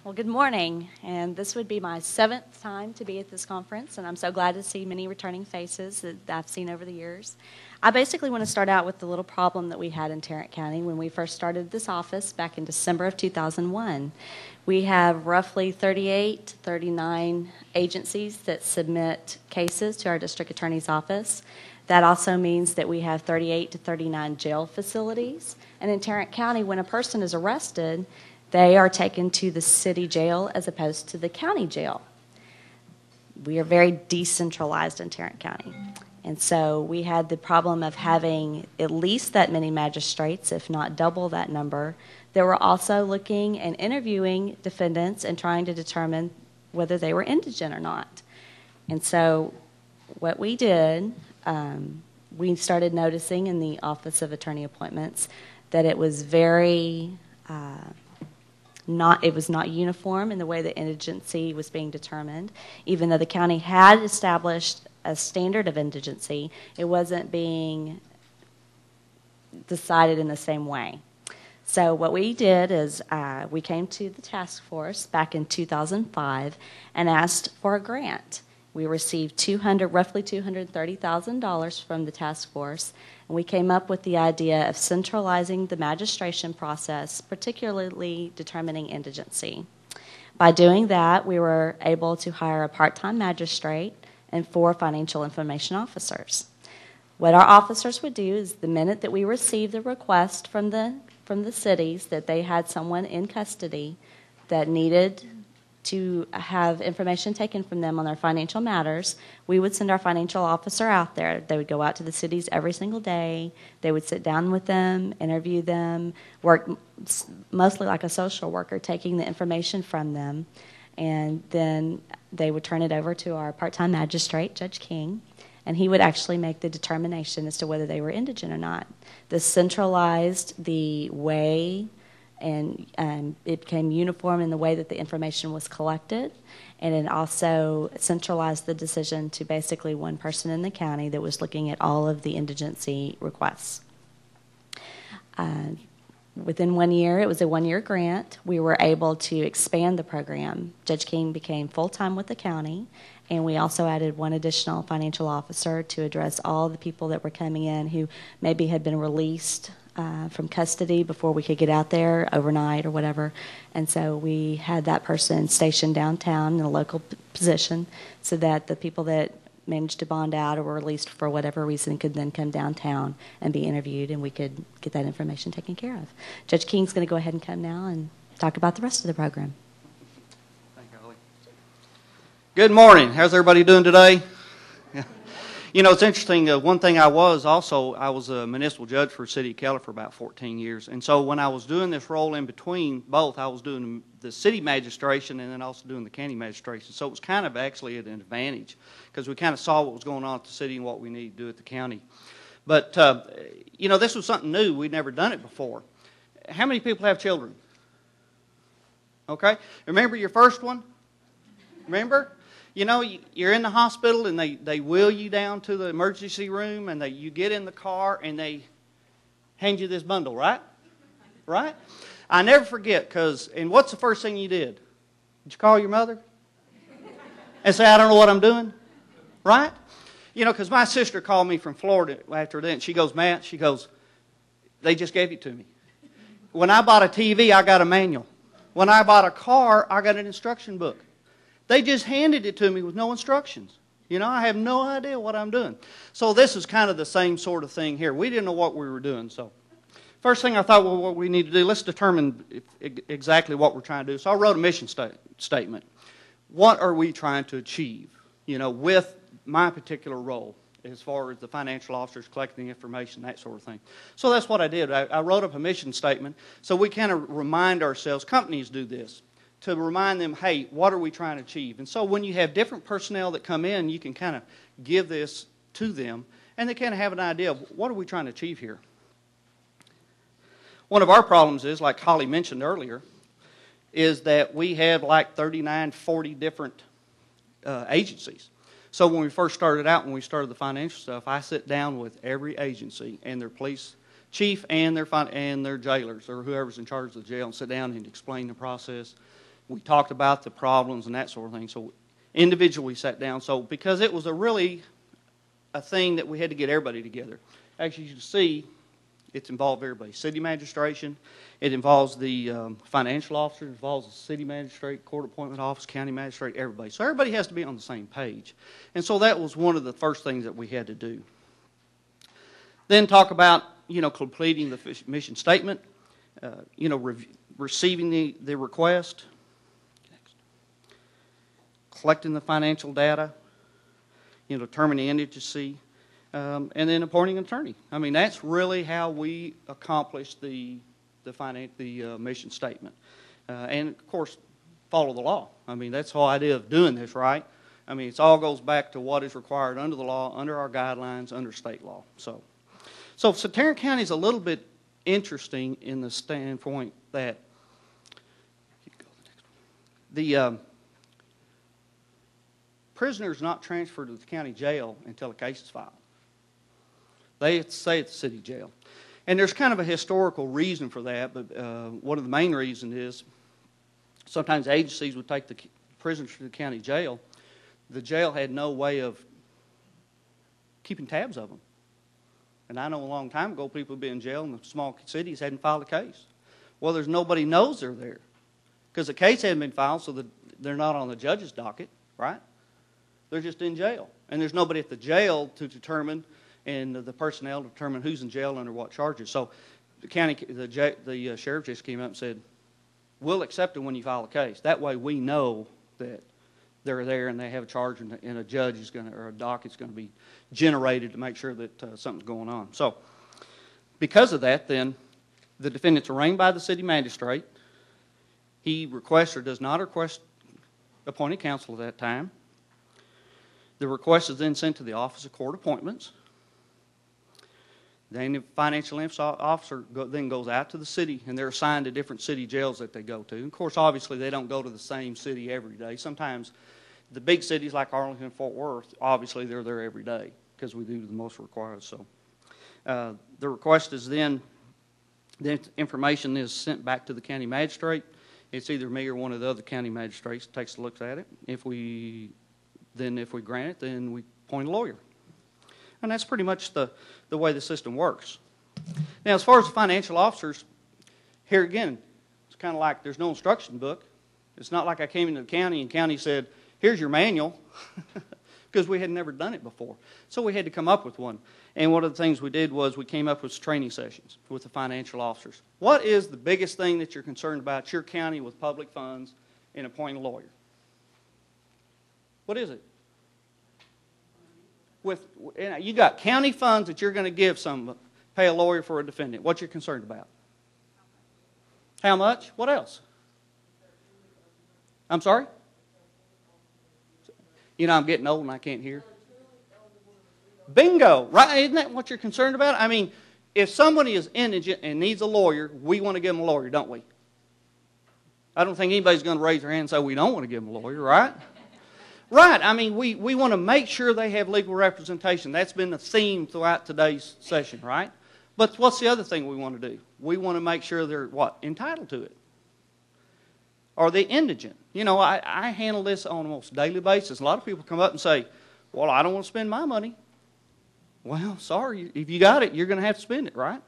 Well, good morning, and this would be my 7th time to be at this conference, and I'm so glad to see many returning faces that I've seen over the years. I basically want to start out with the little problem that we had in Tarrant County when we first started this office back in December of 2001. We have roughly 38 to 39 agencies that submit cases to our district attorney's office. That also means that we have 38 to 39 jail facilities, and in Tarrant County, when a person is arrested, they are taken to the city jail as opposed to the county jail. We are very decentralized in Tarrant County. And so we had the problem of having at least that many magistrates, if not double that number, that were also looking and interviewing defendants and trying to determine whether they were indigent or not. And so what we did, we started noticing in the Office of Attorney Appointments that it was very it was not uniform in the way that indigency was being determined. Even though the county had established a standard of indigency, it wasn't being decided in the same way. So what we did is we came to the task force back in 2005 and asked for a grant. We received roughly $230,000 from the task force, and we came up with the idea of centralizing the magistration process, particularly determining indigency. By doing that, we were able to hire a part-time magistrate and 4 financial information officers. What our officers would do is the minute that we received the request from the cities that they had someone in custody that needed to have information taken from them on their financial matters, we would send our financial officer out there. They would go out to the cities every single day. They would sit down with them, interview them, work mostly like a social worker, taking the information from them, and then they would turn it over to our part-time magistrate, Judge King, and he would actually make the determination as to whether they were indigent or not. This centralized the way, and it became uniform in the way that the information was collected, and it also centralized the decision to basically one person in the county that was looking at all of the indigency requests. Within 1 year, it was a 1-year grant, we were able to expand the program. Judge King became full-time with the county, and we also added 1 additional financial officer to address all the people that were coming in who maybe had been released from custody before we could get out there overnight or whatever. And so we had that person stationed downtown in a local position so that the people that managed to bond out or were released for whatever reason could then come downtown and be interviewed, and we could get that information taken care of. Judge King's going to go ahead and come now and talk about the rest of the program. Thank you, Holly. Good morning. How's everybody doing today? You know, it's interesting. One thing I was a municipal judge for the city of Keller for about 14 years. And so when I was doing this role in between both, I was doing the city magistration and then also doing the county magistration. So it was kind of actually an advantage because we kind of saw what was going on at the city and what we needed to do at the county. But, you know, this was something new. We'd never done it before. How many people have children? Okay. Remember your first one? Remember? You know, you're in the hospital and they wheel you down to the emergency room and you get in the car and they hand you this bundle, right? Right? I never forget and what's the first thing you did? Did you call your mother? And say, I don't know what I'm doing? Right? You know, because my sister called me from Florida after that and she goes, Matt, they just gave it to me. When I bought a TV, I got a manual. When I bought a car, I got an instruction book. They just handed it to me with no instructions. You know, I have no idea what I'm doing. So this is kind of the same sort of thing here. We didn't know what we were doing. So first thing I thought, well, what we need to do, let's determine exactly what we're trying to do. So I wrote a mission statement. What are we trying to achieve, you know, with my particular role as far as the financial officers collecting information, that sort of thing. So that's what I did. I wrote up a mission statement so we kind of remind ourselves, companies do this, to remind them, hey, what are we trying to achieve? And so when you have different personnel that come in, you can kind of give this to them, and they kind of have an idea of what are we trying to achieve here. One of our problems is, like Holly mentioned earlier, is that we have like 39, 40 different agencies. So when we first started out, when we started the financial stuff, I sit down with every agency and their police chief and their jailers or whoever's in charge of the jail and sit down and explain the process. We talked about the problems and that sort of thing. So individually sat down. So because it was a thing that we had to get everybody together. Actually, you can see it's involved everybody. City magistration, it involves the financial officer, it involves the city magistrate, court appointment office, county magistrate, everybody. So everybody has to be on the same page. And so that was one of the first things that we had to do. Then talk about, completing the mission statement, receiving the request, collecting the financial data, determining the indigency, and then appointing an attorney. I mean, that's really how we accomplished the mission statement. And, of course, follow the law. I mean, that's the whole idea of doing this, right? I mean, it all goes back to what is required under the law, under our guidelines, under state law. So Tarrant County is a little bit interesting in the standpoint that the prisoner is not transferred to the county jail until a case is filed. They stay at the city jail. And there's kind of a historical reason for that, but one of the main reasons is sometimes agencies would take the prisoners to the county jail. The jail had no way of keeping tabs of them. And I know a long time ago people would be in jail in the small cities hadn't filed a case. Well, there's nobody knows they're there because the case hadn't been filed, so they're not on the judge's docket, right? They're just in jail. And there's nobody at the jail to determine, and the personnel to determine who's in jail under what charges. So the sheriff just came up and said, we'll accept it when you file a case. That way we know that they're there and they have a charge, and a judge is going to, or a docket's going to be generated to make sure that something's going on. So because of that, then the defendant's arraigned by the city magistrate. He requests or does not request appointed counsel at that time. The request is then sent to the Office of Court Appointments. Then the financial officer then goes out to the city, and they're assigned to different city jails that they go to. And of course, obviously, they don't go to the same city every day. Sometimes the big cities like Arlington and Fort Worth, obviously, they're there every day because we do the most required. So the request is then, the information is sent back to the county magistrate. It's either me or one of the other county magistrates takes a look at it. If we grant it, then we appoint a lawyer. And that's pretty much the way the system works. Now, as far as the financial officers, here again, it's kind of like there's no instruction book. It's not like I came into the county and county said, here's your manual, because we had never done it before. So we had to come up with one. And one of the things we did was we came up with training sessions with the financial officers. What is the biggest thing that you're concerned about your county with public funds and appointing a lawyer? What is it? You got county funds that you're going to pay a lawyer for a defendant. What you're concerned about? How much? What else? I'm sorry? I'm getting old and I can't hear. Bingo! Right? Isn't that what you're concerned about? I mean, if somebody is indigent and needs a lawyer, we want to give them a lawyer, don't we? I don't think anybody's going to raise their hand and say we don't want to give them a lawyer, right? Right. I mean, we want to make sure they have legal representation. That's been the theme throughout today's session, right? But what's the other thing we want to do? We want to make sure they're, entitled to it. Are they indigent? I handle this on almost a daily basis. A lot of people come up and say, well, I don't want to spend my money. Well, sorry. If you got it, you're going to have to spend it, right?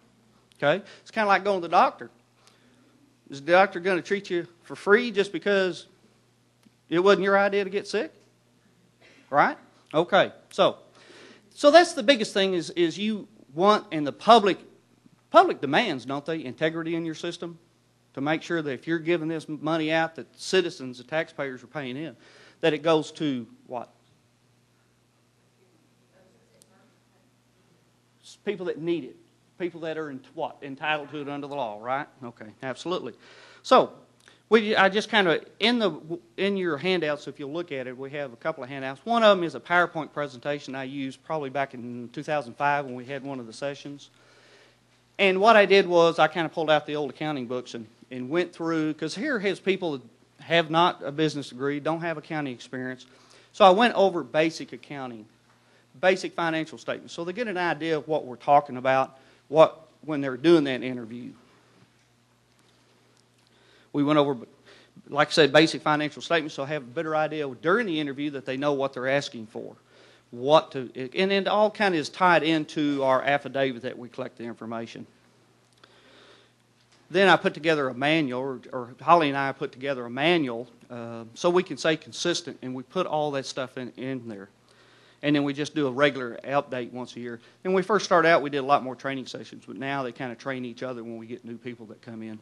Okay? It's kind of like going to the doctor. Is the doctor going to treat you for free just because it wasn't your idea to get sick? Right? Okay. So that's the biggest thing is you want, and the public demands, don't they, integrity in your system to make sure that if you're giving this money out that citizens, the taxpayers are paying in, that it goes to what? People that need it. People that are entitled to it under the law, right? Okay, absolutely. So I just kind of, in your handouts, if you'll look at it, we have a couple of handouts. One of them is a PowerPoint presentation I used probably back in 2005 when we had one of the sessions. And what I did was I kind of pulled out the old accounting books and went through, because here has people that have not a business degree, don't have accounting experience. So I went over basic accounting, basic financial statements, so they get an idea of what we're talking about when they're doing that interview. We went over like I said, basic financial statements, so have a better idea during the interview that they know what they're asking for. And it all kind of is tied into our affidavit that we collect the information. Then I put together a manual, or Holly and I put together a manual so we can stay consistent, and we put all that stuff in there. And then we just do a regular update once a year. And when we first started out, we did a lot more training sessions, but now they kind of train each other when we get new people that come in.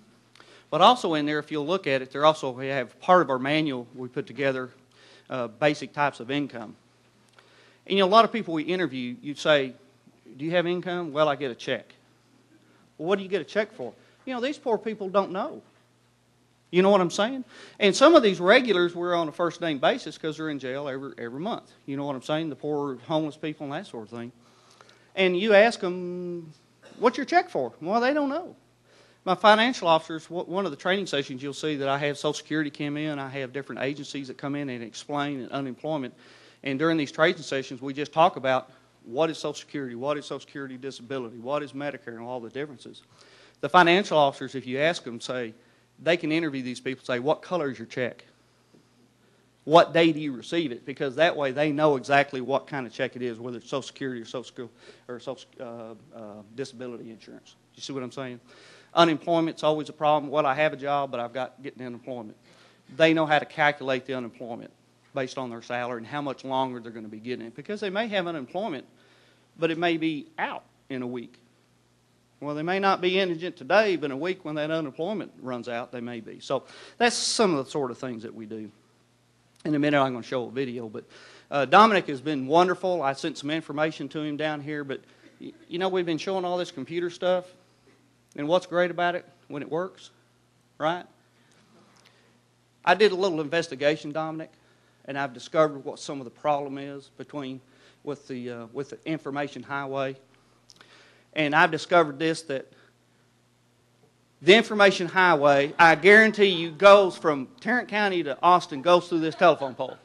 But also in there, if you'll look at it, we have part of our manual we put together, basic types of income. And a lot of people we interview, you say, do you have income? Well, I get a check. Well, what do you get a check for? These poor people don't know. You know what I'm saying? And some of these regulars, we're on a first-name basis because they're in jail every month. You know what I'm saying? The poor homeless people and that sort of thing. And you ask them, what's your check for? Well, they don't know. My financial officers, one of the training sessions, you'll see that I have Social Security come in. I have different agencies that come in and explain unemployment. And during these training sessions, we just talk about what is Social Security, what is Social Security disability, what is Medicare, and all the differences. The financial officers, if you ask them, say, they can interview these people, say, what color is your check? What day do you receive it? Because that way they know exactly what kind of check it is, whether it's Social Security or Social disability insurance. You see what I'm saying? Unemployment's always a problem. Well, I have a job, but I've got getting unemployment. They know how to calculate the unemployment based on their salary and how much longer they're going to be getting it. Because they may have unemployment, but it may be out in a week. Well, they may not be indigent today, but in a week when that unemployment runs out, they may be. So that's some of the sort of things that we do. In a minute, I'm going to show a video. But Dominic has been wonderful. I sent some information to him down here. But, we've been showing all this computer stuff. And what's great about it? When it works, right? I did a little investigation, Dominic, and I've discovered what some of the problem is with the information highway. And I've discovered that the information highway, I guarantee you, goes from Tarrant County to Austin, goes through this telephone pole.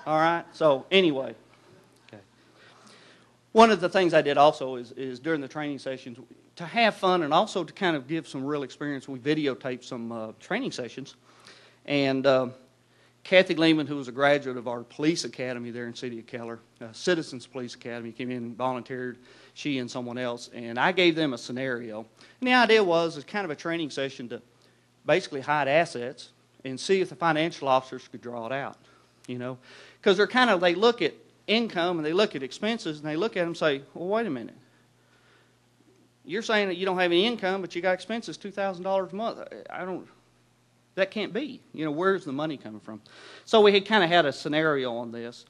All right? So, anyway. Okay. One of the things I did also is during the training sessions, to have fun and also to kind of give some real experience, we videotaped some training sessions. And Kathy Lehman, who was a graduate of our police academy there in the city of Keller, Citizens Police Academy, came in and volunteered, she and someone else, and I gave them a scenario. And the idea was kind of a training session to basically hide assets and see if the financial officers could draw it out, Because they look at income and they look at expenses and they look at them and say, well, wait a minute. You're saying that you don't have any income, but you got expenses $2,000 a month. That can't be. Where's the money coming from? So we had kind of had a scenario on this,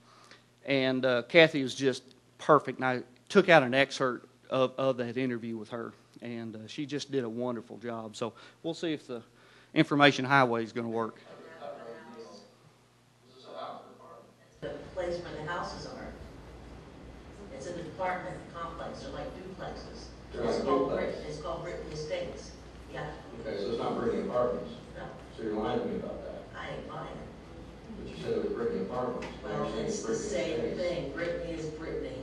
and Kathy was just perfect. And I took out an excerpt of that interview with her, and she just did a wonderful job. So we'll see if the information highway is going to work. The place where the houses are. It's an apartment complex. They're like duplexes. It's called Brittany Estates. Yeah. Okay, so it's not Brittany Apartments. No. So you're lying to me about that. I ain't lying. But you said it was Brittany Apartments. Well, it's the same thing. Brittany is Brittany.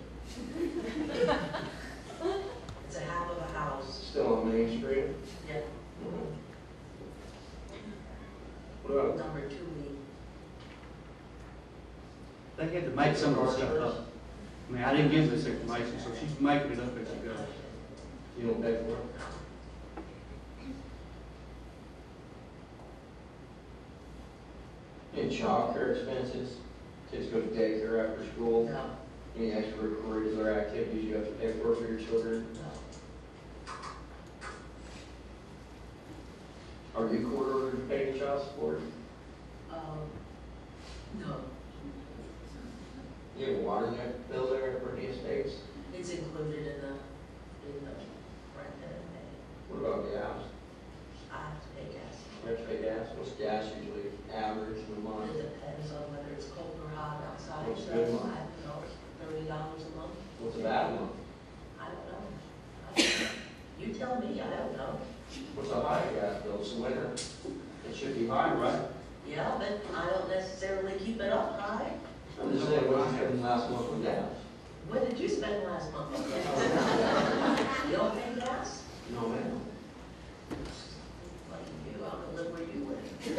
It's a half of a house. Still on Main Street? Yeah. Mm-hmm. What about Number 2E. They had to make some of the stuff up. I didn't give this information, so she's making it up as she goes. you don't pay for it? Any childcare expenses? Kids go to daycare after school? No. Any extracurricular activities you have to pay for your children? No. Are you court ordered to pay any child support? No. You have a water net bill there at Brittany Estates? It's included in the rent that I pay. What about gas? I have to pay gas. You have to pay gas? What's gas usually average in a month? It depends on whether it's cold or hot outside. What's So a good month? I don't know, $30 a month. What's a bad month? I don't know. You tell me, I don't know. What's a high gas bill? It's winter. It should be high, right? Yeah, but I don't necessarily keep it up high. I'm just saying, what did you spend last month with gas? When did you spend last month on gas? You don't pay gas? No, ma'am. Like you, I don't live where you live.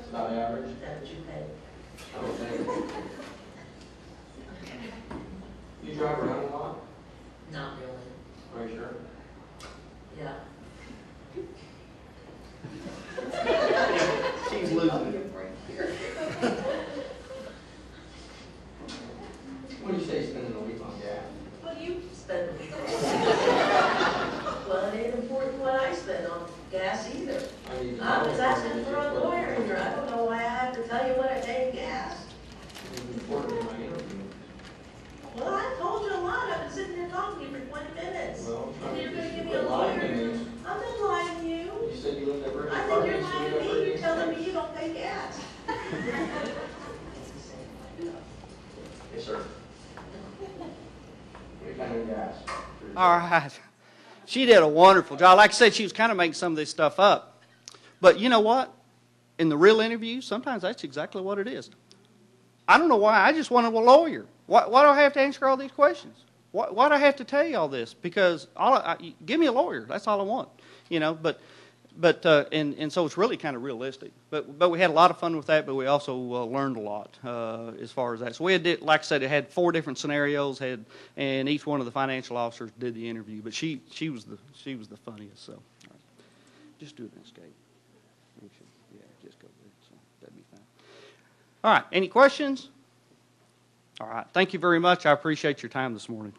About average? Is that what you pay? I don't think. You drive around a lot? Not really. Are you sure? Yeah. She's losing it. What do you say spending a week on gas? What do you spend? Well, it ain't important what I spend on gas either. I need to I know was if asking it's for a just lawyer here. I don't know why I have to tell you what I pay in gas. It's important in my interview. Well, I told you a lot. I've been sitting here talking to you for 20 minutes. Well, And you're going to give me quit a lying to lawyer? me. I'm not lying to you. You said you lived at Brittany I Park. think you're You lying lived to at me. Brittany You're telling me Estates. you don't pay gas. Yes, sir. What kind of gas? All right. She did a wonderful job. Like I said, she was kind of making some of this stuff up. But you know what? In the real interview, sometimes that's exactly what it is. I don't know why. I just wanted a lawyer. Why do I have to answer all these questions? Why do I have to tell you all this? Because give me a lawyer. That's all I want. You know, and so it's really kind of realistic. But we had a lot of fun with that. But we also learned a lot as far as that. So we had, like I said, it had 4 different scenarios. And each one of the financial officers did the interview. But she was the funniest. So all right. Just do an escape. Yeah, just go there. So that'd be fine. All right. Any questions? All right. Thank you very much. I appreciate your time this morning.